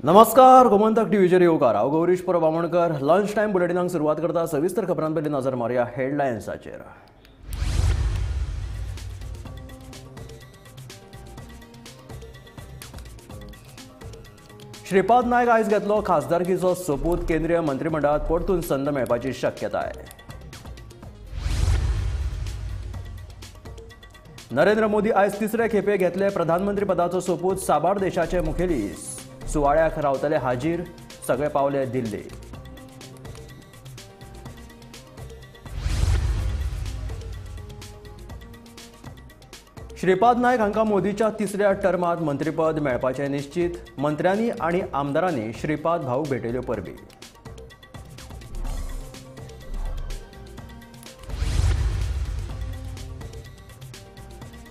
नमस्कार, गोमंतक टीव्हीचेर येवकार। हांव गौरीश बामणकर। लंच टाइम बुलेटिनाक सुरवात करता। सविस्तर खबरां पयलीं नजर मारया हेडलायन्साचेर। श्रीपाद नायक आयज घेतलो खासदारकीचो सोपूत। केंद्रीय मंत्रिमंडळात परतून संद मेळपाची शक्यताय। नरेंद्र मोदी आयज तिसरे खेपे घेतले प्रधानमंत्री पदाचो सोपूत। साबार देशाचे मुखेली सुवाळ्याक रावतले हाजीर। सगळे पावले दिल्ली। श्रीपाद नायक हांका मोदीच्या तिसऱ्या टर्मात मंत्रीपद मेळपाचे निश्चित। मंत्र्यांनी आणि आमदारांनी श्रीपाद भाऊ भेटयल्यो परबीं।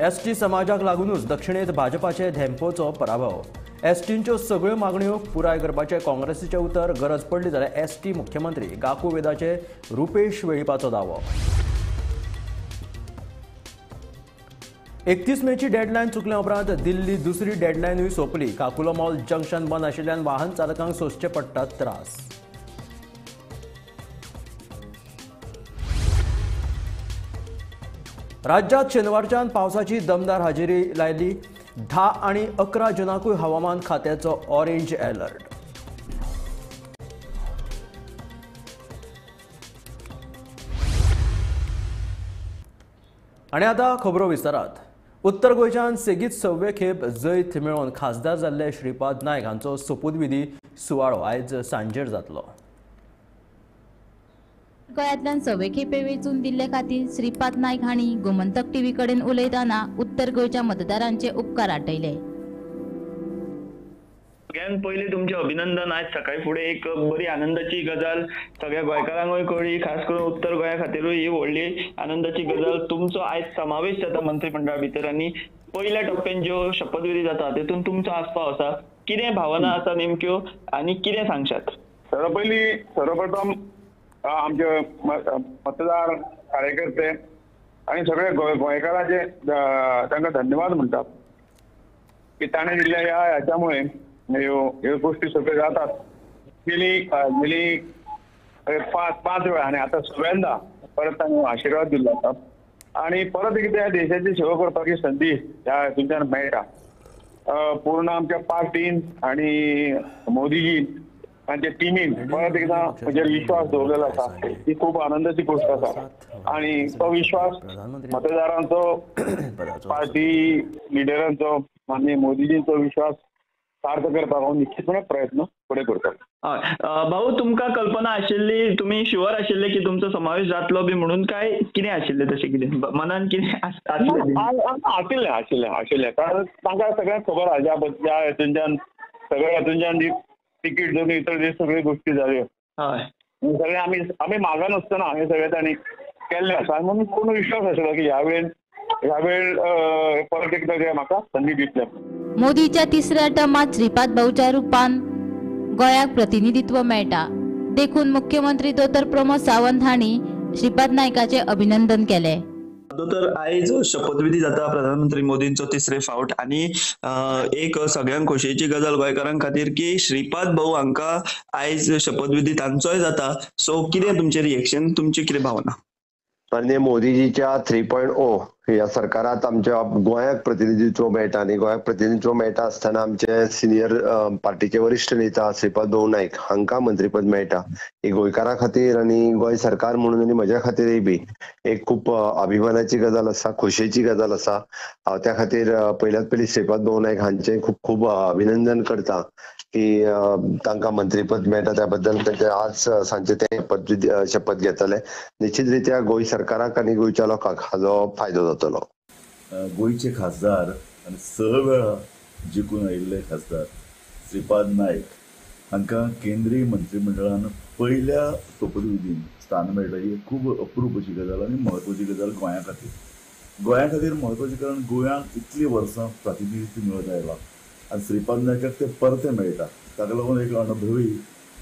एसटी समाजाक लागूनच दक्षिणेत भाजपाचे धेंपोचो पराभव। एसटींच्यो सगळ्यो मागण्यो पुराय करपाचे काँग्रेसीचे उतर। गरज पडली जाल्यार एसटी मुख्यमंत्री गाकू वेदाचे रुपेश वेळीपाचो दावो। 31 मेची डेडलायन चुकल्या उपरांत दिल्ली दुसरी डेडलायनूय सोंपली। काकुलो मॉल जंक्शन बंद आशिल्ल्यान वाहन चालकांक सोंसचे पडटात त्रास। राज्यात शेनवारच्यान पावसाची दमदार हाजेरी लायली। 10 आणि 11 जूनाकूय हवामान खात्याचो ऑरेंज अलर्ट। आणि आता खबरो विस्तारात। उत्तर गोंयच्यान सेगीत 6वे खेप जैत मेळोवन खासदार जाल्ले श्रीपाद नायक हांचो सोपूत विधी सुवाळो आयज सांजेर जातलो। गोंयांतल्यान 6वे खेपे वेंचून दिल्ले खातीर श्रीपाद नायक हांणी गोमंतक टीव्ही कडेन उलयतना उत्तर गोंयच्या मतदारांचे उपकार आटयले। सगळ्यांत पयलीं तुमचे अभिनंदन। आज सकाळी फुडें एक बरी आनंदाची गजाल सगळ्या गोंयकारांकूय कळ्ळी। खास करून उत्तर गोंया खातीरूय ही व्हडली आनंदाची गजाल। तुमचो आयज समावेश जाता मंत्रिमंडळा भितर आनी पयल्या टप्प्यान ज्यो शपथविधी जाता तातूंत तुमचो आस्पाव आसा। कितें भावना आसा नेमक्यो आनी कितें सांगशात? सर्वप्रथम आमचे मतदार कार्यकर्ते आणि सगळे गोंयकारांचे तांकां धन्यवाद म्हणटात की ताणें दिल्ल्या ह्याच्यामुळे ह्यो गोष्टी सगळ्यो जातात। गेली पाच वेळा आणि आता 6व्यांदा परत तांकां आशिर्वाद दिल्लो जाता आणि परत एकदा देशाची सेवा करपाची संधी ह्या हातूंतल्यान मेळटा। पूर्ण आमच्या पार्टीन आणि मोदीजी तांचे टिमीन परत एकदा म्हणजे विश्वास दवरलेलो आसा। ही खूप आनंदाची गोष्ट आसा आणि तो विश्वास मतदारांचो पार्टी लिडरांचो माननीय मोदीजींचो विश्वास सार्थ करपाक हांव निश्चितपणे प्रयत्न फुडें करता। भाऊ, तुमकां कल्पना आशिल्ली, तुमी शुअर आशिल्ले की तुमचो समावेश जातलो बी म्हणून, काय कितें आशिल्लें तशें कितें मनान कितें आशिल्लें कारण तांकां सगळ्यांक खबर आहा ज्या हेतूंतल्यान सगळ्या हेतूंतल्यान तिकीट जोन इतर सगळ्यो गोष्टी जाल्यो। सगळे आमी मागा नासतना हे सगळे तांणी केल्ले आसा म्हणून पूर्ण विश्वास आशिल्लो की ह्या वेळ परत एकदा म्हाका संधी दितले। मोदीच्या तिसऱ्या टर्मात श्रीपाद भाऊच्या रुपान गोंयाक प्रतिनिधित्व मेळटा देखून मुख्यमंत्री दोतर प्रमोद सावंत हांणी श्रीपाद नायकाचे अभिनंदन केले। तर आयज शपथविधी जाता प्रधानमंत्री मोदींचो तिसरे फावट आणि एक सगळ्यांक खोशयेची गजाल गोंयकारां खातीर की श्रीपाद भाऊ हांकां आयज शपथविधी तांचोय जाता। सो कितें तुमचें रिएक्शन, तुमची कितें भावना? माननीय मोदीजीच्या 3.0 ह्या सरकारात आमच्या गोंयाक प्रतिनिधित्व मेळटा आणि गोंयाक प्रतिनिधित्व मेळटा आसतना आमचे सिनियर पार्टीचे वरिष्ठ नेता श्रीपाद भाऊ नायक हांकां मंत्रीपद मेळटा। ही गोंयकारां खातीर आणि गोंय सरकार म्हणून आनी म्हज्या खातीरय बी एक खूप अभिमानाची गजाल आसा, खोशयेची गजाल आसा। हांव त्या खातीर पयल्याच पयली श्रीपाद भाऊ नायक हांचें खूप खूप अभिनंदन करता की तांकां मंत्रीपद मेळटा त्या बद्दल। तांचे आज सांजे ते शपथ घेतले। निश्चित रित्या गोंय सरकाराक आनी गोंयच्या लोकांक हाजो फायदो जातलो। गोंयचे खासदार आनी 6 वेळा जिखून आयिल्ले खासदार श्रीपाद नायक हांकां केंद्रीय मंत्रिमंडळान पयल्या शपथविधीन स्थान मेळटा। ही खूब अप्रूप अशी गजाल आनी म्हत्वाची गजाल गोंया खातीर म्हत्वाची, कारण गोंयांक इतली वर्सां प्रातिनिधित्व मेळत आयलां आनी श्रीपाद नायकाक ते परते मेळटा। ताका लागून एक अनुभवी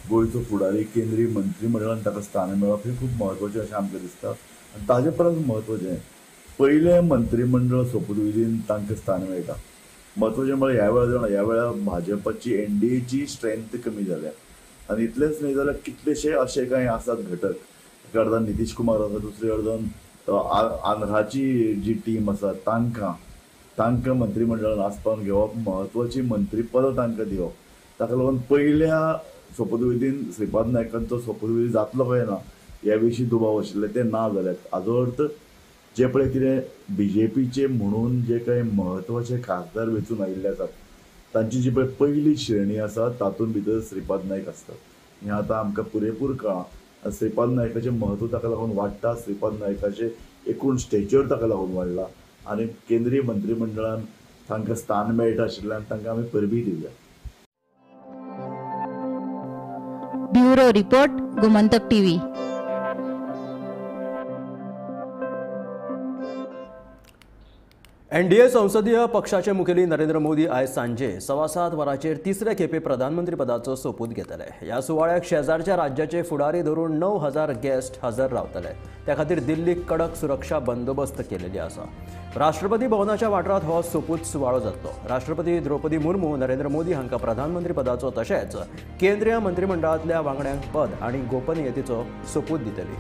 गोंयचो फुडारी केंद्रीय मंत्रिमंडळान ताका स्थान मेळप हे खूब म्हत्वाचें अशें आमकां दिसता। आनी ताजे परस म्हत्वाचें पयले मंत्रिमंडळ सोपुतविधीन तांकां स्थान मेळटा महत्वाचें म्हळ्यार ह्या वेळार भाजपाची एनडीएची स्ट्रेंथ कमी जाल्या आनी इतलेंच न्ही जाल्यार कितलेशे अशे कांय आसात घटक एका अर्दान नितीश कुमार आसा दुसरे अर्दान आंध्राची जी टीम आसा तांकां मंत्रिमंडळान आस्पावन घेवप महत्वाची मंत्रीपदां तांकां दिवप ताका लागून पयल्या सोपतविधीन श्रीपाद नायकांचो सोपतविधी जातलो काय ना ह्या विशीं दुबाव आशिल्ले ते ना जाल्यात हाजो अर्थ जे पळय कितें बीजेपीचे म्हणून जे काही महत्वाचे खासदार वेचून आयिल्ले आसात तांची जी पळय पयली श्रेणी आसा तातूंत भितर श्रीपाद नायक आसतात हें आतां आमकां पुरेपूर कळ्ळां श्रीपाद नायकाचें म्हत्व ताका लागून वाडटा श्रीपाद नायकाचें एकूण स्टेचर ताका लागून वाडला आनी केंद्रीय मंत्रिमंडळान तांकां स्थान मेळटा आशिल्ल्यान तांकां आमी परबी दिवया. Bureau report Gomantak TV. NDA संसदीय पक्षाचे मुखेली नरेंद्र मोदी आयज सांजे 7:15 वरांचेर तिसऱ्या खेपे प्रधानमंत्री पदाचो सोपूत घेतले. ह्या सुवाळ्याक शेजारच्या राज्याचे फुडारी धरून 9,000 गेस्ट हजर रावतले. त्या खातीर दिल्लीक कडक सुरक्षा बंदोबस्त केलेली आसा. राष्ट्रपती भवनाच्या वाठारांत हो सोपूत सुवाळो जातलो. राष्ट्रपती द्रौपदी मुर्मू नरेंद्र मोदी हांकां प्रधानमंत्री पदाचो तशेंच केंद्रीय मंत्रिमंडळांतल्या वांगड्यांक पद आनी गोपनीयतेचो सोपूत दितली.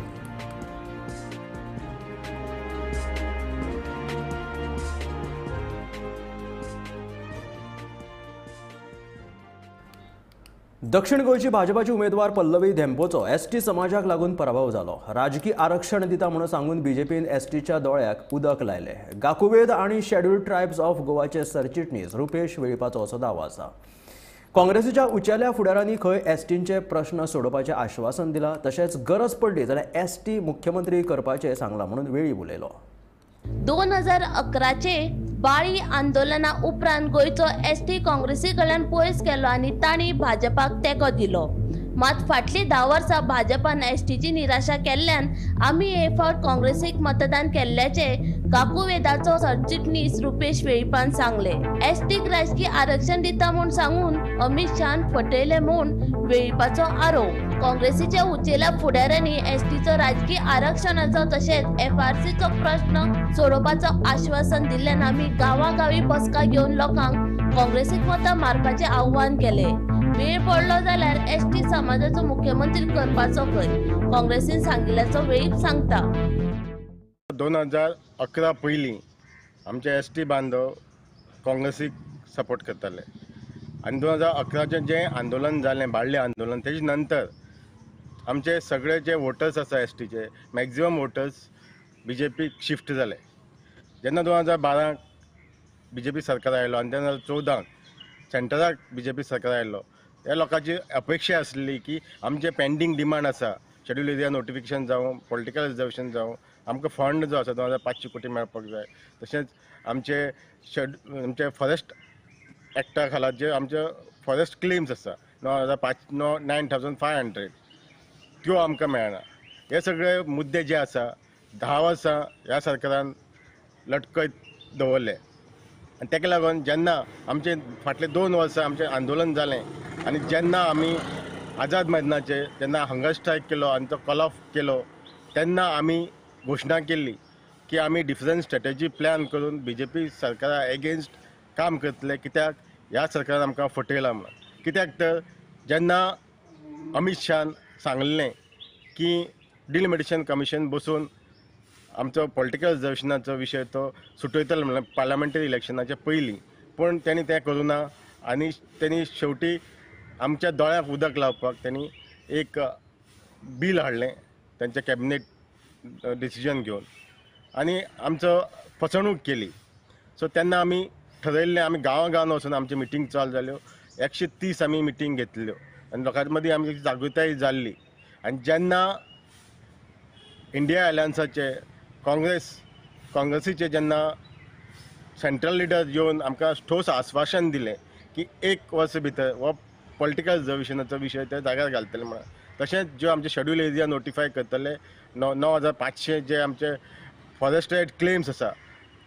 दक्षिण गोंयची भाजपाची उमेदवार पल्लवी धेंपोचो एसटी समाजाक लागून पराभव जालो. राजकीय आरक्षण दिता म्हणून सांगून बीजेपीन एसटीच्या दोळ्याक उदक लायले. गाकुवेद आनी शेड्यूल्ड ट्रायब्स ऑफ गोवाचे सरचिटणीस रुपेश वेळीपाचो असो दावो आसा. काँग्रेसीच्या उंचेल्या फुडाऱ्यांनी खंय एसटींचे प्रश्न सोडोवपाचें आश्वासन दिलां तशेंच गरज पडली जाल्यार एसटी मुख्यमंत्री करपाचें सांगलां म्हणून वेळी उलयलो. 2011चे बाळी आंदोलना उपरांत गोंयचो एसटी काँग्रेसी कडल्यान पयस केलो आनी तांणी भाजपाक तेंको दिलो. मात फाटलीं 10 वर्सां भाजपान एसटीची निराशा केल्ल्यान आमी हे फावट काँग्रेसीक मतदान केल्ल्याचे गाकुवेदाचो सरचिटणीस रुपेश वेळीपान सांगले. एसटीक राजकीय आरक्षण दिता म्हूण सांगून अमित शाहान फटयले म्हूण वेळीपाचो आरोप. काँग्रेसीच्या उंचेल्या फुडाऱ्यांनी एसटीचो राजकीय आरक्षणाचो तशेंच एफआरसीचो प्रश्न सोडोवपाचो आश्वासन दिल्ल्यान आमी गांवागावी बसका घेवन लोकांक काँग्रेसीक मतां मारपाचें आव्हान केलें. वेळ पडलो जाल्यार एसटी समाजाचो मुख्यमंत्री करपाचो खंय काँग्रेसीन सांगिल्ल्याचो वेळीप सांगता. 2011 पयलीं आमचे एसटी बांधव काँग्रेसीक सपोर्ट करताले आनी 2011चें जें आंदोलन जालें बाळ्ळें आंदोलन तेजे नंतर आमचे सगळे जे वोटर्स आसा एसटीचे मॅक्झिमम वोटर्स बीजेपीक शिफ्ट जाले. जेन्ना 2012 बीजेपी सरकार आयलो आनी 2014 सेंटराक बीजेपी सरकार आयलो ह्या लोकांची अपेक्षा आसली की आमचे पेंडींग डिमांड आसा शेड्यूल एरिया नोटिफिकेशन जावं पॉलिटिकल रिजर्वेशन जावं आमकां फंड जो आसा 2500 कोटी मेळपाक जाय. तशेंच आमचे फॉरेस्ट एक्टा खाला जे आमचे फॉरेस्ट क्लेम्स आसा 9,500 त्यो आमकां मेळना. हे सगळे मुद्दे जे आसा 10 वर्सां ह्या सरकारान लटकयत दवरले आनी ताका लागून जेन्ना आमचे फाटले 2 वर्सां आमचें आंदोलन जालें आनी जेन्ना आमी आझाद मैदानाचेर जेन्ना हंगर स्ट्रायक केलो आनी तो कॉल ऑफ केलो तेन्ना आमी घोशणा केल्ली की आमी डिफरंट स्ट्रॅटेजी प्लॅन करून बीजेपी सरकारा एगेन्स्ट काम करतले कित्याक ह्या सरकारान आमकां फटयलां म्हणून. कित्याक तर जेन्ना अमित शाहान सांगलें की डिलिमिटेशन कमिशन बसून आमचो पॉलिटिकल रिजर्वेशनाचो विशय तो सुटयतलो म्हणल्यार पार्लमेंटरी इलेक्शनाच्या पयलीं पूण तेणी तें करुना आनी तेणी शेवटी आमच्या दोळ्याक उदक लावपाक तेणी एक बील हाडलें तेंच्या कॅबिनेट डिसिजन घेवन आनी आमचो फसवणूक केली. सो तेन्ना आमी ठरयल्लें आमी गांवागांवान वचून आमची मिटींग चालू जाल्यो 130 आमी मिटींग घेतल्यो आनी लोकां मदीं आमची जागृताय जाल्ली. आनी जेन्ना इंडिया अलायन्साचे काँग्रेसीचे जेन्ना सेंट्रल लिडर येवन आमकां ठोस आश्वासन दिलें की 1 वर्स भितर हो पॉलिटिकल रिजर्वेशनाचो विशय ते जाग्यार घालतले म्हणून. तशेंच ज्यो आमचे शेड्यूल एरिया नोटिफाय करतले 9,500 जे आमचे फॉरेस्ट रायट क्लेम्स आसा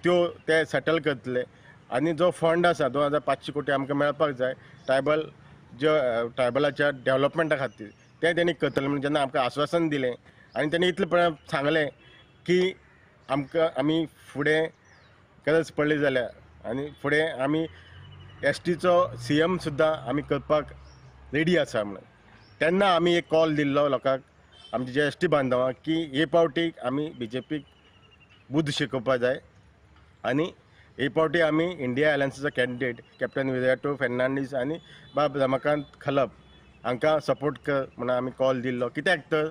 त्यो ते सेटल करतले आनी जो फंड आसा 2,500 कोटी आमकां मेळपाक जाय ट्रायबलाच्या डेव्हलपमेंटा खातीर तें तेणी करतले म्हणून जेन्ना आमकां आश्वासन दिलें आनी तेणी इतलें पर्यंत सांगलें की आमी फुडें गरज पडली जाल्यार आनी फुडें आमी STचो CM सुद्दां आमी करपाक रेडी आसा म्हणून. तेन्ना आमी एक कॉल दिल्लो लोकांक, आमचे जे ST बांधवांक, की हे पावटीक आमी BJPक बुद्ध शिकोवपा जाय आनी हे पावटी आमी इंडिया अलायन्साचो कॅन्डिडेट कॅप्टन विजयाटो फेर्नांडीस आनी बाब रमाकांत खलप हांकां सपोर्ट कर म्हणून आमी कॉल दिल्लो. कित्याक तर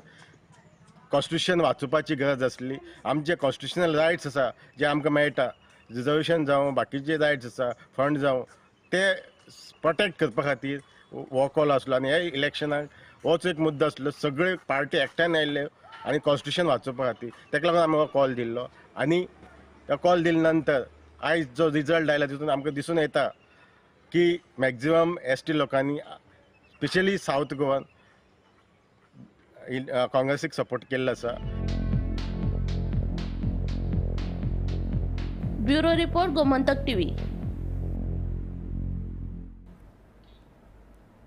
कॉन्स्टिट्यूशन वाचोवपाची गरज आसली. आमचे कॉन्स्टिट्यूशनल रायट्स आसा जे आमकां मेळटा, रिजर्वेशन जावं बाकीचे रायट्स आसा, फंड जावं, ते प्रोटेक्ट करपा खातीर हो कॉल आसलो. आनी ह्या इलेक्शनाक होच एक मुद्दो आसलो. सगळे पार्टी एकठांय आयिल्ले आनी कॉन्स्टिट्यूशन वाचोवपा खातीर. ताका लागून आमी हो कॉल दिल्लो. आनी तो कॉल दिले नंतर आयज जो रिजल्ट आयला तितून आमकां दिसून येता की मॅक्झिमम ST लोकांनी स्पेशली सावथ गोवान काँग्रेसीक सपोर्ट केल्लो आसा. Bureau report, Gomantak TV.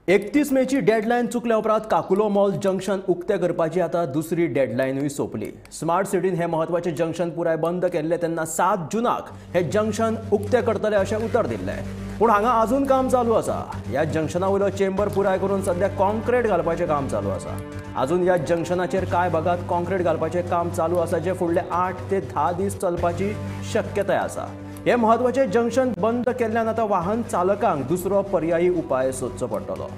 31 मेची डेडलायन चुकल्या उपरांत काकुलो मॉल जंक्शन उक्तें करपाची आतां दुसरी डेडलायनूय सोंपली. स्मार्ट सिटीन हे महत्वाचे जंक्शन पुराय बंद केल्ले तेन्ना 7 जूनाक हे जंक्शन उक्तें करतले अशें उतर दिल्लें. पूण हांगा अजून काम चालू आसा. ह्या जंक्शना वयलो चेंबर पुराय करून सध्या कॉन्क्रीट घालपाचें काम चालू आसा. अजून ह्या जंक्शनाचेर कांय भागात कॉन्क्रीट घालपाचें काम चालू आसा, जे फुडले 8 ते 10 दीस चलपाची शक्यताय आसा. हे महत्वाचे जंक्शन बंद केल्ल्यान आतां वाहन चालकांक दुसरो पर्यायी उपाय सोदचो पडटलो.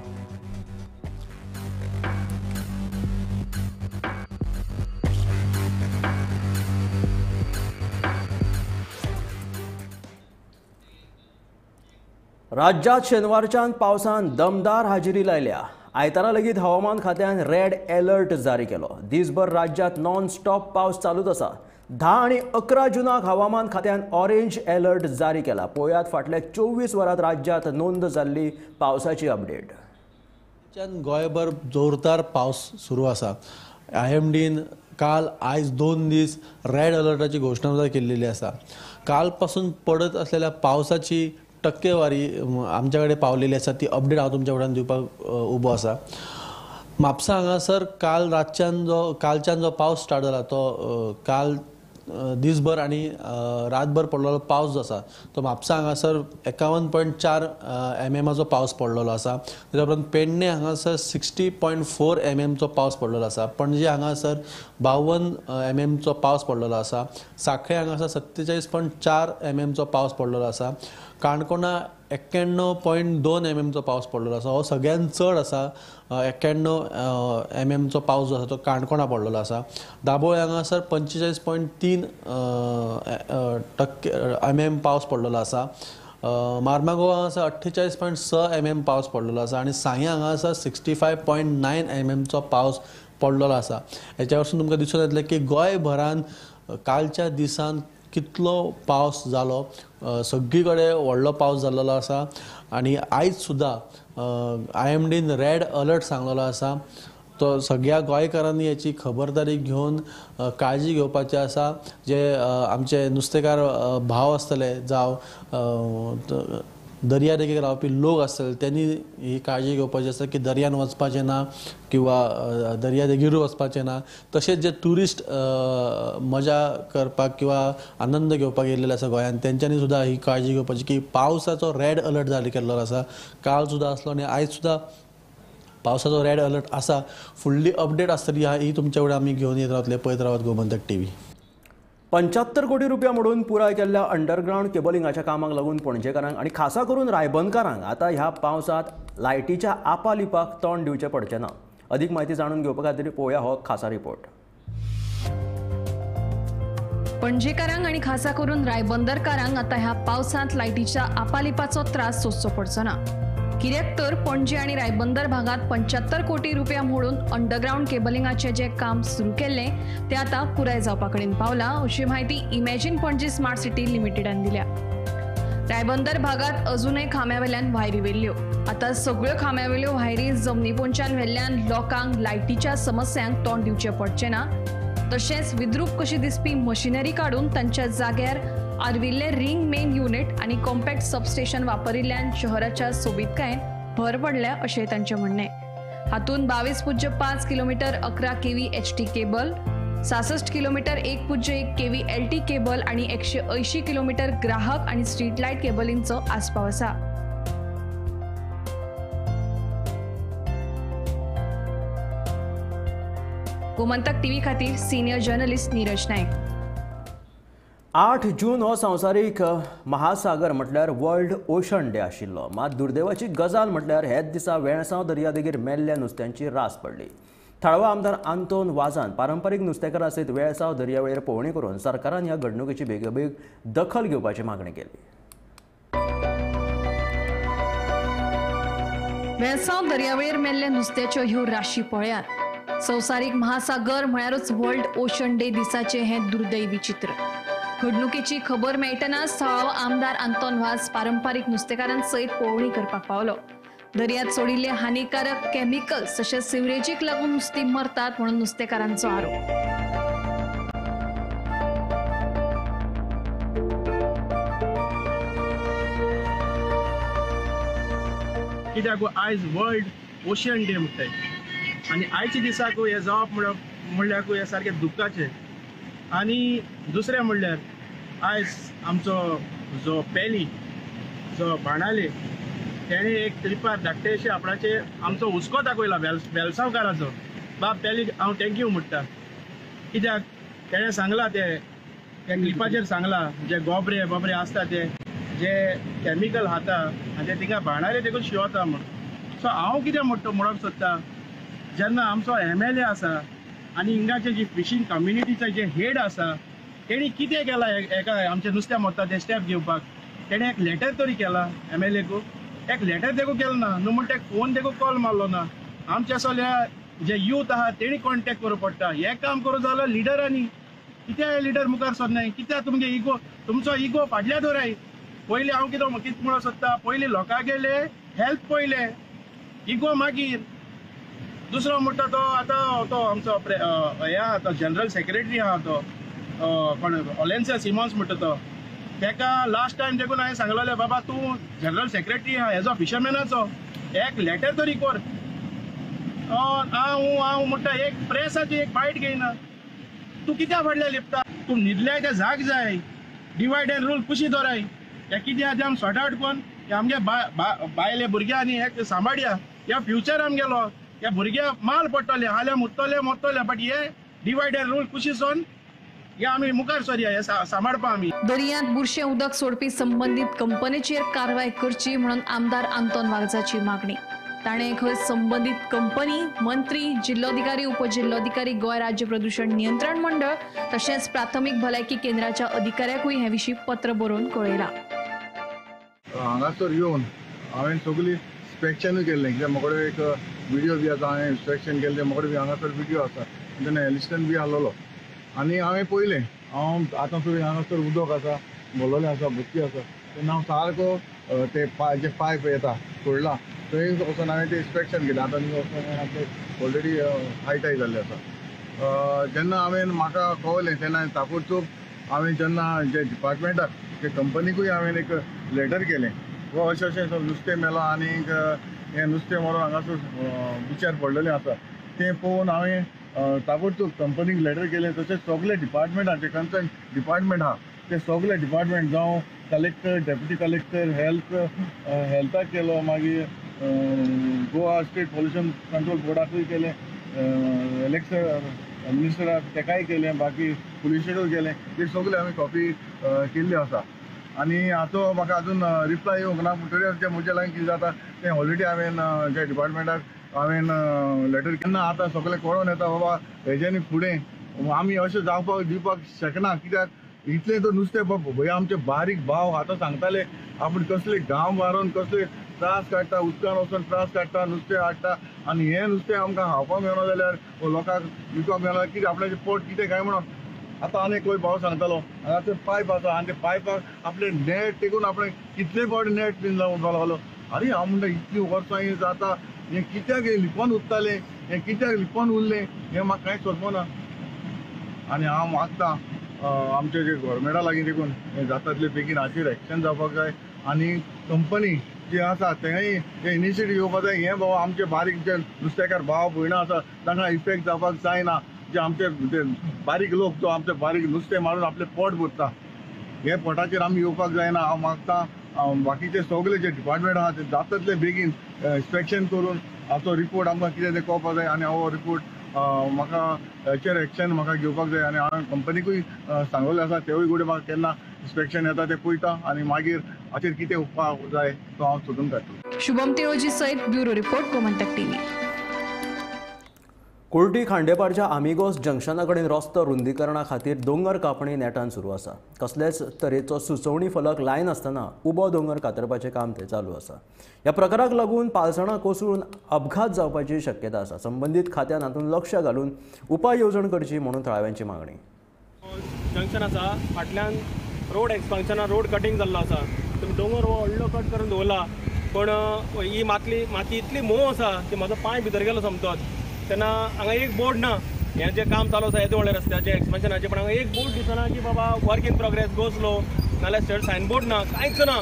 राज्यात शेनवारच्यान पावसान दमदार हाजिरी लायल्या. आयतारा लेगीत हवामान खात्यान रेड अलर्ट जारी केलो. दिसभर राज्यात नॉन स्टॉप पावस चालूच आसा. 10 आनी 11 जूनाक हवामान खात्यान ऑरेंज अलर्ट जारी केला. पळयात फाटल्या 24 वरांत राज्यात नोंद जाल्ली पावसाची अपडेट. गोंयभर जोरदार पावस सुरू आसा. IMDन काल आयज 2 दीस रेड अलर्टाची घोशणा केल्ली आसा. काल पासून पडत असलेल्या पावसाची टक्केवारी आमच्या कडेन पावलेली आसा. ती अपडेट हांव तुमच्या कडेन दिवपाक उबो आसा. म्हापसा हांगासर कालच्यान जो पावस स्टार्ट जाला तो काल दिसभर आनी रातभर पडलेलो पावस जो आसा तो म्हापसा हांगासर 51.4 mmचो पावस पडलेलो आसा. तेच्या उपरांत पेडणे हांगासर 60.4 mmचो पावस पडलेलो आसा. पणजे हांगासर 52 mmचो पावस पडलेलो आसा. सांखळे हांगासर 47.4 mmचो पावस पडलेलो आसा. काणकोणा 91.2 mmचो पावस पडलेलो आसा. हो सगळ्यान चड आसा. 91 mmचो पावस जो आसा तो काणकोणा पडलेलो आसा. दाबोळे हांगासर 45.3 mm पावस पडलेलो आसा. मार्मागोवा हांगासर 48.6 mm पावस पडलेलो आसा. आनी सांगे हांगासर 65.9 mmचो पावस पडलेलो आसा. हेच्या वरसून तुमकां दिसून येतलें की गोंयभरान कालच्या दिसान कितलो पावस जालो. सगळी कडेन व्हडलो पावस जाल्लो आसा. आनी आयज सुद्दां IMDन रेड अलर्ट सांगलेलो आसा. तो सगळ्या गोंयकारांनी याची खबरदारी घेवन काळजी घेवपाची आसा. जे आमचे नुस्तेकार भाव आसतले जावं दर्या देगेक रावपी लोक आसतले त्यांनी ही काळजी घेवपाची आसा की दर्यान वचपाचें ना किंवा दर्या देगेरूय वचपाचें ना. तशेंच जे ट्युरिस्ट मजा करपाक किंवा आनंद घेवपाक येयल्ले आसा गोंयान तेंच्यांनी सुद्दां ही काळजी घेवपाची की पावसाचो रेड अलर्ट जारी केल्लो आसा. काल सुद्दां आसलो आनी आयज सुद्दां पावसाचो रेड अलर्ट आसा. फुडली अपडेट आसतली ही तुमच्या कडेन आमी घेवन येत रावतले. पळयत रावत गोमंतक TV. 75 कोटी रुपया मोडून पुराय केल्ल्या अंडरग्राउंड केबलिंगाच्या कामाक लागून पणजेकारांक आणि खासा करून रायबंदकारांक आता ह्या पावसात लायटीच्या आपालिपाक तोंड दिवचें पडचें ना. अधिक माहिती जाणून घेवपा खातीर पळोवया हो खासा रिपोर्ट. पणजेकारांक आणि खासा करून रायबंदरकारांक आता ह्या पावसात लायटीच्या आपालिपाचो त्रास सोंसचो पडचो ना. कित्याक तर पणजे आणि रायबंदर भागात 75 कोटी रुपया मोडून अंडरग्राउंड केबलिंगाचे जे काम सुरू केले ते आता पुराय जावपा कडेन पावला, अशी माहिती इमॅजिन पणजे स्मार्ट सिटी लिमिटेडान दिल्या. रायबंदर भागात अजूनय खांब्यावेल्यान व्हायरी वेल्ल्यो. आता सगळ्यो खांब्यावेल्यो व्हायरी जमनी पोंच्यान वेल्ल्यान लोकांक लायटीच्या समस्यांक तोंड दिवचें पडचें ना. तशेंच विद्रूप कशी दिसपी मशिनरी काडून तांच्या जाग्यार आर्विल्ले रिंग मेन युनिट आणि कॉम्पॅक्ट सबस्टेशन वापरिल्ल्यान शहराच्या सोबीतकायेंत भर पडल्या अशें तांचें म्हणणें. हातून 22.5 kilometre 11 kV HT cable, 66 kilometre 1.1 kV LT cable आणि 180 किलोमीटर ग्राहक आणि स्ट्रीट लाईट केबलिंगचो आस्पाव आसा. गोमंतक टीव्ही खातीर सिनियर जर्नलिस्ट नीरज नायक. 8 जून हो संवसारीक महासागर म्हटल्यार वर्ल्ड ओशन डे आशिल्लो. मात दुर्दैवाची गजाल म्हटल्यार हेच दिसा वेळसांव दर्यादेगेर मेल्ल्या नुस्त्यांची रास पडली. थाळवा आमदार आंतोन वाझान पारंपारीक नुस्तेकारां सयत वेळसांव दर्यावेळेर पळोवणी करून सरकारान ह्या घडणुकेची बेगोबेग दखल घेवपाची मागणी केली. वेळसांव दर्यावेळेर मेल्ल्या नुस्त्याच्यो ह्यो राशी पळयात. संवसारीक महासागर म्हळ्यारूच वर्ल्ड ओशन डे दिसाचे हें दुर्दैवी चित्र. घडणुकेची खबर मेळटनाच थळावो आमदार आंतोन वाझ पारंपारीक नुस्तेकारां सयत पळोवणी करपाक पावलो. दर्यांत सोडिल्ले हानिकारक केमिकल्स तशेंच सिवरेजीक लागून नुस्तीं मरतात म्हणून नुस्तेकारांचो आरोप. कित्याक आयज वर्ल्ड ओशन डे म्हणटाय आनी आयच्या दिसाक हे जावप म्हणल्यार हे सारकें दुख्खाचें. आनी दुसरें म्हणल्यार आयज आमचो जो पेली जो बाणाले तेणे एक ट्रिपार धाकटे अशें आपणाचे आमचो हुस्को दाखयला वेलसांवकाराचो. बाब पेलीक हांव थँक्यू म्हणटा. कित्याक तेणें सांगलां त्या क्लिपाचेर सांगलां जे गोबरे आसता ते जे कॅमिकल खाता आनी ते थिंगा बाणाले देखून शिंवता म्हण. सो हांव कितें म्हणूंक सोदतां, जेन्ना आमचो MLA आसा आनी हिंगाचे जी फिशींग कम्युनिटीचे जे हेड आसा तेणी कितें केलां हेका आमचे नुस्तें मरता ते स्टेप घेवपाक. तेणें एक लेटर तरी केला MLA को. एक लेटर देखून केलो ना न्हू म्हणटा एक फोन देखून कॉल मारलो ना. आमच्या सगळ्या जे यूथ आहा तेणी कॉन्टेक्ट करूंक पडटा. हें काम करूं जाल्यार लिडरांनी कित्याक लिडर मुखार सरनाय? कित्याक तुमचो इगो फाटल्या दवराय. पयलीं हांव कितें म्हणूंक सोदता, पयलीं लोकांगेले हेल्थ पयले, इगो मागीर. दुसरो म्हणटा तो आतां तो आमचो हे आहा तो जनरल सेक्रेटरी आहा तो कोण ऑलेन्सिया सिमॉन्स म्हणटा तो. तेका लास्ट टायम देखून हांवें सांगलेलें बाबा तूं जनरल सेक्रेटरी आहा हेजो फिशरमॅनाचो एक लेटर तरी कर. हांव म्हणटा एक प्रेसाची एक बायट घेयना. तूं कित्याक फाटल्यान लिपता? तूं न्हिदल्याय ते जाग जाय. डिवायड एंड रूल कुशी दवराय. हे कितें आतां आमी सॉर्ट आवट कोन्न हे आमगे बायले भुरग्यांनी एक सांबाळया. ह्या फ्युचर आमगेलो ह्या भुरग्याक माल पडटले हाल्या मुतले मरतले. बट हे डिवायड एंड रूल कुशी सोन हे आमी मुखार सरया हे सांबाळपा आमी. दर्यांत बुरशें उदक सोडपी संबंदीत कंपनीचेर कारवाय करची म्हणून आमदार आंतोन वाझाची मागणी. ताणें खंय संबंदीत कंपनी, मंत्री, जिल्लोधिकारी, उपजिल्लोधिकारी, गोंय राज्य प्रदूषण नियंत्रण मंडळ तशेंच प्राथमीक भलायकी केंद्राच्या अधिकाऱ्याकूय हे विशीं पत्र बरोवन कळयलां. हांगासर येवन हांवें सगळी इन्स्पेक्शनूय केल्लें. कित्याक म्हाका एक व्हिडियो बी आसा हांवें इन्स्पेक्शन केल्लें. म्हाका बी हांगासर व्हिडियो आसा तेन्ना एलिस्टन बी आसलेलो आनी हांवें पयलें हांव आतां पळय हांगासर उदक आसा भरलेलें आसा भरती आसा तेन्ना हांव सारको ते जे पायप येता सोडला थंय वचून हांवें तें इन्स्पेक्शन केलें. आतां न्ही वचून आमचें ऑलरेडी हाय जाल्लें आसा. जेन्ना म्हाका कळलें तेन्ना हांवें ताबडतोब हांवें जेन्ना जे डिपार्टमेंटाक ते कंपनीकूय हांवें एक लेटर केलें व अशें नुस्तें मेलो आनीक हें नुस्तें मरून हांगासर बिचार पडलेलें आसा तें पळोवन हांवें ताबडतोब कंपनीक लेटर केलें. तशेंच सगळे डिपार्टमेंटाचे कन्सर्न डिपार्टमेंट आहा ते सगळे डिपार्टमेंट जावं कलेक्टर, डेप्युटी कलेक्टर, हेल्थाक केलो, मागीर गोवा स्टेट पॉल्युशन कंट्रोल बोर्डाकूय केलें, इलेक्शन मिनिस्टराक तेकाय केलें, बाकी पुलिशेकूय केलें. ते सगळे हांवें कॉपी केल्ली आसा. आनी हाचो म्हाका अजून रिप्लाय येवंक ना. तरी म्हज्या लागीं कितें जाता तें ऑलरेडी हांवें जे डिपार्टमेंटाक हांवें लेटर केन्ना आतां सगळें कळोन येता बाबा हेज्यानी फुडें आमी अशें जावपाक दिवपाक शकना. कित्याक इतलें तर नुस्तें भंय आमचे बारीक भाव आतां सांगताले आपूण कसले गांव मारून कसले त्रास काडटा, उदकान वचून त्रास काडटा, नुस्तें हाडटा आनी हें नुस्तें आमकां खावपाक मेळना जाल्यार लोकांक विकपाक मेळना कितें आपल्याचें पोट कितें काय म्हणून. आतां आनी कोण भाव सांगतालो हांगासर पायप आसा आनी ते पायपाक आपले नेट तेकून आपणें कितले फावटी नेट बीन लावून लागलो. अरे हांव म्हणटा इतलीं वर्सां हें जाता हें कित्याक हें लिपोन उरतालें, हें कित्याक लिपोन उरलें हें म्हाका कांयच समजना. आनी हांव मागतां आमचे जे गव्हर्मेंटा लागीं देखून हें जाता तितले बेगीन हाचेर एक्शन जावपाक जाय आनी कंपनी जे आसा तेंय हे इनिशिएटीव घेवपाक जाय. हें बाबा आमचे बारीक जे नुस्तेकार भाव भयणां आसा तांकां इफेक्ट जावपाक जायना. जे आमचे बारीक लोक जो आमचे बारीक नुस्तें मारून आपलें पोट भरता हे पोटाचेर आमी येवपाक जायना. हांव मागतां बाकीचे सगळे जे डिपार्टमेंट आहा ते जाता तितले बेगीन इन्स्पेक्शन करून हाचो रिपोर्ट आमकां कितें तें कळपाक जाय आनी हो रिपोर्ट म्हाका हेचेर एक्शन म्हाका घेवपाक जाय आनी हांवें कंपनीकूय सांगलेलें आसा तेवूय घुडे म्हाका केन्ना इन्स्पेक्शन येता ते पळयता आनी मागीर हाचेर कितें उपाय जाय तो हांव सोदून काडटलो. शुभम तिळोजी सयत bureau report Gomantak TV. Kurti खांडेपारच्या आमिगोस जंक्शना कडेन रस्तो रुंदीकरणा खातीर दोंगर कापणी नेटान सुरू आसा. कसलेच तरेचो सुचोवणी फलक लाय नासतना उबो दोंगर कातरपाचें काम थंय चालू आसा. ह्या प्रकाराक लागून पालसणां कोसळून अपघात जावपाची शक्यता आसा. संबंदीत खात्यान हातूंत लक्ष घालून उपाय येवजण करची म्हणून थळाव्यांची मागणी. जंक्शन आसा फाटल्यान रोड एक्सपान्शना रोड कटिंग जाल्लो आसा. तुमी दोंगर व्हडलो कट करून दवरला पण ही माती इतली मोव आसा की म्हजो पांय भितर गेलो समतोच. तेन्ना हांगा एक बोर्ड ना हें जें काम चालू आसा येदे व्हडल्या रस्त्याचें एक्सपान्शनाचें पण हांगा एक बोर्ड दिसना की बाबा work in progress go slow नाल्यार स्टेट सायनबोर्ड ना कांयच ना.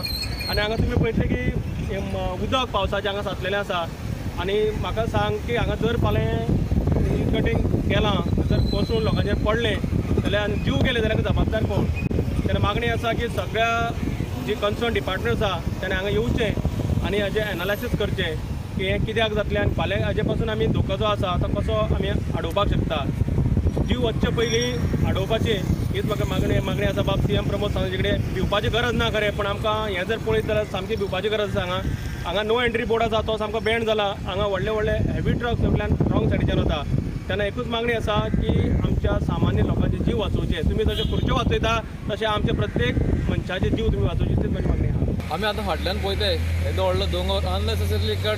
आनी हांगा तुमी पळयतलें की उदक पावसाचें हांगा साचलेलें आसा. आनी म्हाका सांग की हांगा जर फाल्यां कटींग केलां जर कोसळून लोकांचेर पडलें जाल्यार आनी जीव गेले जाल्यार जबाबदार कोण. तेन्ना मागणी आसा की सगळ्या जी कन्सर्न डिपार्टमेंट आसा तेणें हांगा येवचें आनी हाचें एनालायसीस करचें की हें कित्याक जातलें आनी फाल्यां हाजे पासून आमी धोको जो आसा तो कसो आमी आडोवपाक शकता. जीव वचचे पयलीं आडोवपाची हीच म्हाका मागणी आसा. बाब CM प्रमोद सावंताचे कडेन भिवपाची गरज ना खरें पण आमकां हें जर पळयत जाल्यार सामकी भिवपाची गरज आसा. हांगा नो एंट्री बोर्ड आसा तो सामको बॅन जाला. हांगा व्हडले हेवी ट्रक सगळ्यान रॉंग सायडीच्यान वता. तेन्ना एकूच मागणी आसा की आमच्या सामान्य लोकांचे जीव वाचोवचे. तुमी जशे खुर्च्यो वाचयता तशें आमचे प्रत्येक मनशाचे जीव तुमी वाचोवचे तीच म्हजी मागणी आसा. आमी आतां फाटल्यान पळयताय येदो व्हडलो दोंगर अननेसेसरीली कट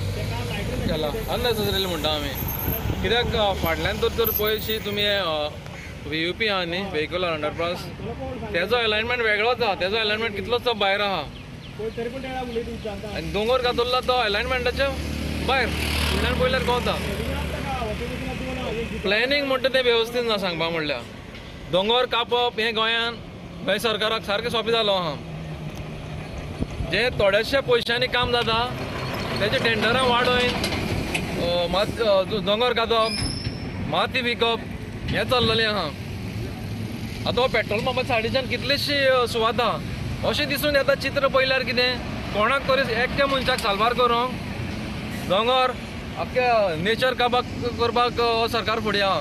केला. अननेसेसरीली म्हणटा आमी कित्याक फाटल्यान तर पळयशी तुमी VUP आहा न्ही व्हेहिक्युलर अंडरपास तेजो अलायनमेंट वेगळोच आहा. तेजो अलायनमेंट कितलोसो भायर आहा आनी दोंगर कातरला तो अलायनमेंटाच्या भायर फुडल्यान पळयल्यार कळटा. प्लॅनिंग म्हणटा तें वेवस्थीत ना सांगपा म्हणल्यार. दोंगर कापप हें गोंयान सरकाराक सारकें सोंपें जालो आहा. जे थोड्याशा पयशांनी काम जाता तेजे टेंडरां वाडोवन दोंगर कातप माती विकप हें चल्लेलें आहा. आतां पेट्रोल पंपा सायडीच्यान कितलीशी सुवात आहा. अशें दिसून येता चित्र पळयल्यार कितें कोणाक तरी एकट्या मनशाक सालबार करूंक दोंगर आख्या नेचर काबाक करपाक सरकार फुडें आहा.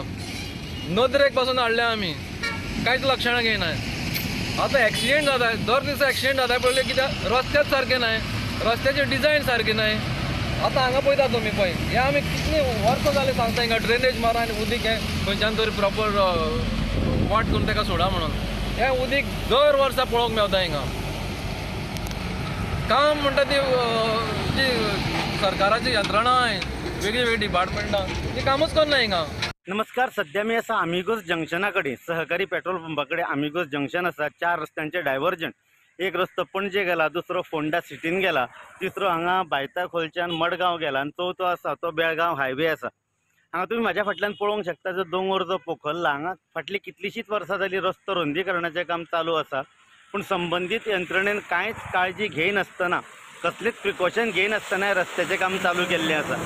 नदरेक पासून हाडले आमी कांयच लक्षणां घेयनाय. आतां एक्सिडेंट जाता दर दिसा एक्सिडेंट जाता पळयलें कित्याक रस्तेच सारके नाय रस्त्याचे डिजायन सारके नाय. आतां हांगा पळयता तुमी पळय हें आमी कितलीं वर्सां जालीं सांगता हिंगा ड्रेनेज मारा आनी उदीक हें खंयच्यान तरी प्रॉपर वाट करून ताका सोडा म्हणून. हें उदीक दर वर्सा पळोवंक मेवता हिंगा. काम म्हणटा ती जी सरकाराची यंत्रणा वेगळी वेगळी डिपार्टमेंटां ती कामूच करना हिंगा. नमस्कार. सध्या मी आसा आमिगोस जंक्शना कडेन सहकारी पेट्रोल पंपा कडेन. आमिगोस जंक्शन आसा 4 रस्त्यांचे डायव्हर्जन. एक रस्तो पणजे गेला दुसरो फोंडा सिटीन गेला तिसरो हांगा बायता खोलच्यान मडगांव गेला आनी चवथो आसा तो बेळगांव हायवे आसा. हांगा तुमी म्हाज्या फाटल्यान पळोवंक शकता जो दोंगर जो पोखरला हांगा फाटली कितलीशीच वर्सां जाली रस्तो रुंदीकरणाचें काम चालू आसा. पूण संबंदीत यंत्रणेन कांयच काळजी घेयनासतना कसलेच प्रिकॉशन घेयनासतना रस्त्याचें काम चालू केल्लें आसा.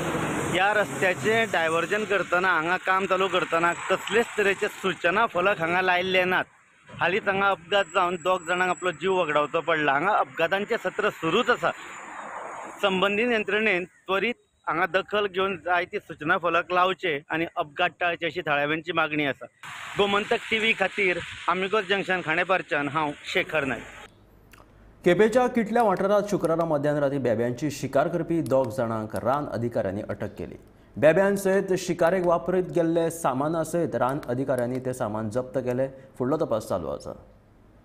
ह्या रस्त्याचें डायव्हर्जन करतना हांगा काम चालू करतना कसलेच तरेचे सूचना फलक हांगा लायिल्ले नात. हालींच हांगा अपघात जावन 2 जाणांक आपलो जीव वगडावचो पडला. हांगा अपघातांचें सत्र सुरूच आसा. संबंदीत यंत्रणेन त्वरीत हांगा दखल घेवन जायती सूचना फलक लावचे आनी अपघात टाळचे अशी थळाव्यांची मागणी आसा. गोमंतक TV खातीर आमिगोस जंक्शन खांडेपारच्यान हांव शेखर नायक. केपेच्या किटल्या वाठारात शुक्रारा मध्यानराती बेब्यांची शिकार करपी 2 जाणांक रान अधिकाऱ्यांनी अटक केली. बेब्यांसयत शिकारेक वापरीत गेल्ले सामानासयत रान अधिकाऱ्यांनी ते सामान जप्त केले. फुडलो तपास चालू आसा.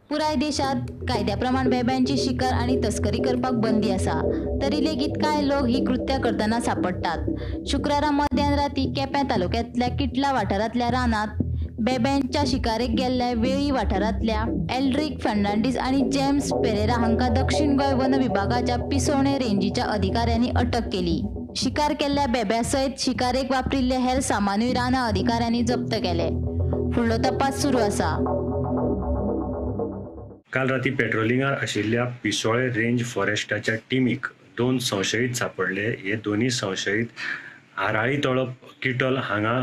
पुराय देशात कायद्या प्रमाण बेब्यांची शिकार आणि तस्करी करपाक बंदी आसा. तरी लेगीत कांय लोक ही कृत्या करतना सापडटात. शुक्रारा मध्यानराती केपें तालुक्यांतल्या किटला वाठारांतल्या रानात बेब्यांच्या शिकारेक गेल्ल्या वेळी वाठारांतल्या एल्ड्रिक फर्नांडीस आणि जेम्स पेरेरा हांकां दक्षिण गोंय वन विभागाच्या पिसोणे रेंजीच्या अधिकाऱ्यांनी अटक केली. शिकार केल्ल्या बेब्या सयत शिकारेक वापरिल्ले हेर सामानूय राना अधिकाऱ्यांनी जप्त केले. फुडलो तपास सुरू आसा. काल राती पेट्रोलिंगार आशिल्ल्या पिसोळे रेंज फॉरेस्टाच्या टिमीक 2 संशयीत सापडले. हे दोन्ही संशयीत आराळी तळप किटल हांगा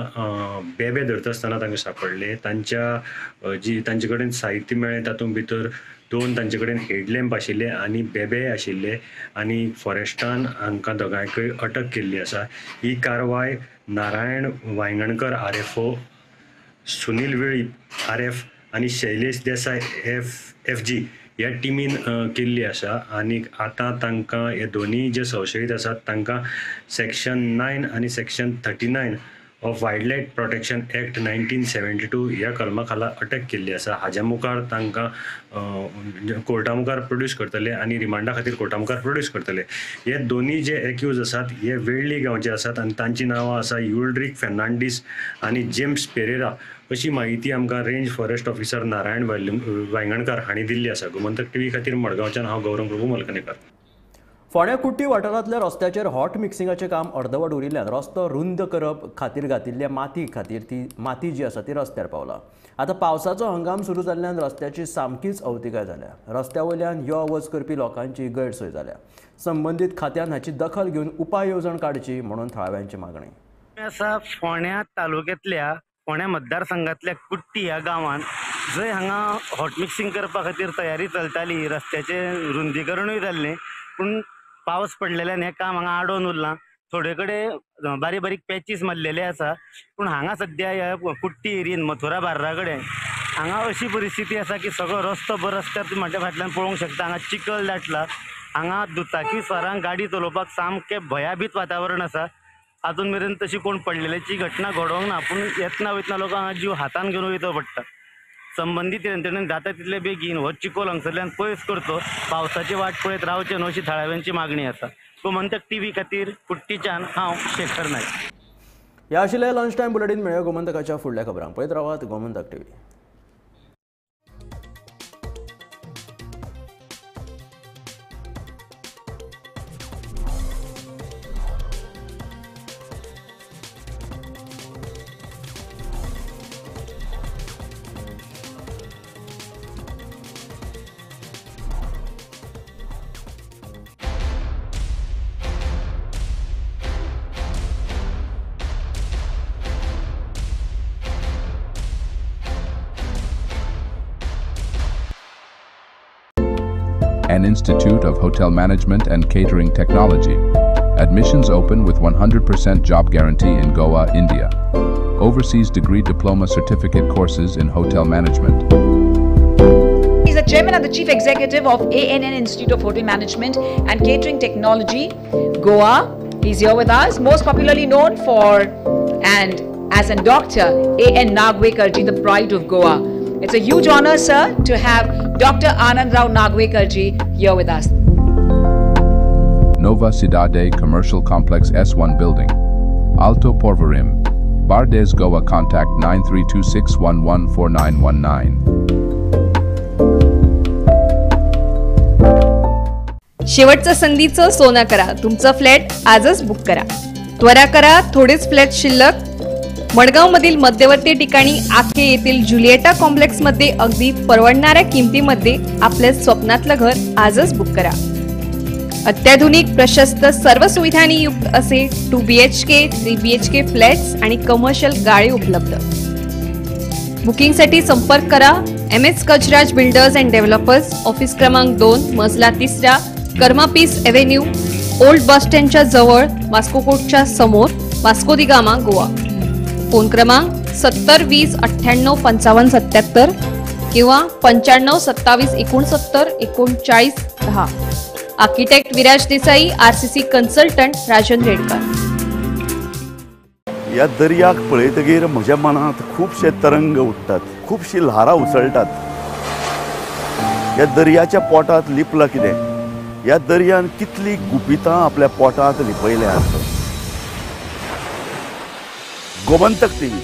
बेबे धरता आसतना तांकां सापडले. तांचे कडेन साहित्य मेळ्ळें तातूंत भितर 2 तांचे कडेन हेडलॅम्प आशिल्ले आनी बेबे आशिल्ले आनी फॉरेस्टान हांकां दोगांयकय अटक केल्ली आसा. ही कारवाय नारायण वांयगणकर RFO, सुनील वेळीप RF आणि शैलेश देसाय FG ह्या टिमीन केल्ली आसा. आनी आतां तांकां हे दोनी जे संशयीत आसात तांकां सेक्शन 9 आणि section 39 of wild life protection act 1972 ह्या कलमा खाला अटक केल्ली आसा. हाज्या मुखार तांकां कोर्टा मुखार प्रोड्यूस करतले आनी रिमांडा खातीर कोर्टा मुखार प्रोड्यूस करतले. हे दोनी जे एक्यूज आसात हे वेळ्ळी गांवचे आसात आनी तांची नांवां आसा युल्ड्रिक फेर्नांडीस आनी जेम्स पेरेरा अशी माहिती आमकां range forest officer Narayan Vaingankar हांणी दिल्ली आसा. गोमंतक TV खातीर मडगांवच्यान हांव गौरव प्रभू मलकणेकर. फोंड्या कुट्टी वाठारांतल्या रस्त्याचेर हॉट मिक्सिंगाचें काम अर्दवट उरिल्ल्यान रस्तो रुंद करप खातीर घातिल्ल्या माती खातीर ती माती जी आसा ती रस्त्यार पावला. आतां पावसाचो हंगाम सुरू जाल्ल्यान रस्त्याची सामकीच अवतिकाय जाल्या. रस्त्या वयल्यान यो वच करपी लोकांची गैरसोय जाल्या. संबंदीत खात्यान हाची दखल घेवन उपाय येवजण काडची म्हणून थळाव्यांची मागणी आसा. फोंड्या तालुक्यांतल्या फोंड्या मतदारसंघातल्या कुट्टी ह्या गांवांत जंय हांगा हॉट मिक्सिंग करपा खातीर तयारी चलताली, रस्त्याचें रुंदीकरणूय जाल्लें, पूण पावस पडलेल्यान हें काम हांगा आडोवन उरलां. थोडे कडेन बारीक बारीक पॅचीस मारलेले आसा, पूण हांगा सद्या ह्या कुट्टी एरियेन मथुरा बार्रा कडेन हांगा अशी परिस्थिती आसा की सगळो रस्तो बरो रस्त्यार तूं म्हाज्या फाटल्यान पळोवंक शकता. हांगा चिखल दाटला. हांगा दुचाकी स्वारांक गाडी चलोवपाक सामकें भयाभीत वातावरण आसा. अजून मेरेन तशी कोण पडलेल्याची घटना घडोवंक ना, पूण येतना वयतना लोकांक हांगा जीव हातान घेवन वयचो पडटा. संबंदीत यंत्रणेन जाता तितले बेगीन हो चिखल हांगसरल्यान पयस करचो, पावसाची वाट पळयत रावचें न्हू अशी थळाव्यांची मागणी आसा. गोमंतक TV खातीर कुट्टीच्यान हांव शेखर नायक. ह्या आशिल्ले लंच टायम बुलेटीन मेळ्या गोमंतकाच्या फुडल्या खबरांक. पळयत रावात Gomantak TV. An Institute of Hotel Management and Catering Technology. Admissions open with 100% job guarantee in Goa, India. Overseas degree diploma certificate courses in hotel management. He's the chairman and the chief executive of ANN Institute of Hotel Management and Catering Technology, Goa. He's here with us, most popularly known for and as a Dr. A.N. Nagwekarji, the pride of Goa. It's a huge honor, sir, to have Dr. Anand Rao Nagwekarji here with us. Nova Cidade Commercial Complex S1 Building. Alto Porvorim. Bardes, Goa. Contact 9326114919. शेवटचं संधीचं सोनं करा. तुमचं flat आजच book करा. त्वरा करा, थोडेच flat शिल्लक. मडगावमधील मध्यवर्ती ठिकाणी आखे येथील जुलिएटा कॉम्प्लेक्समध्ये अगदी परवडणाऱ्या किमतीमध्ये आपल्या स्वप्नातलं घर आजच बुक करा. अत्याधुनिक, प्रशस्त, सर्व सुविधांनी युक्त असे 2 BHK, 3 BHK फ्लॅट्स आणि कमर्शियल गाळे उपलब्ध. बुकिंगसाठी संपर्क करा. MS Kachraj builders and developers, office क्रमांक 2, मजला 3, Karma peace avenue, old bus स्टँडच्या जवळ, वास्को कोर्टच्या समोर, वास्को दी गामा, गोवा. फोन क्रमांक 70 20 98 55 77 किंवा 95 27 69 39 10. Architect Viraj Desai, RCC consultant Rajan Redkar. या दर्याक पळयतकीर म्हज्या मनात खूबशे तरंग उठतात, खूबशी ल्हारां उसळटात. या दर्याच्या पोटात लिपला कितें? या दर्यान कितली गुपितां आपल्या पोटात लिपयल्या आसत. गोमंतक TV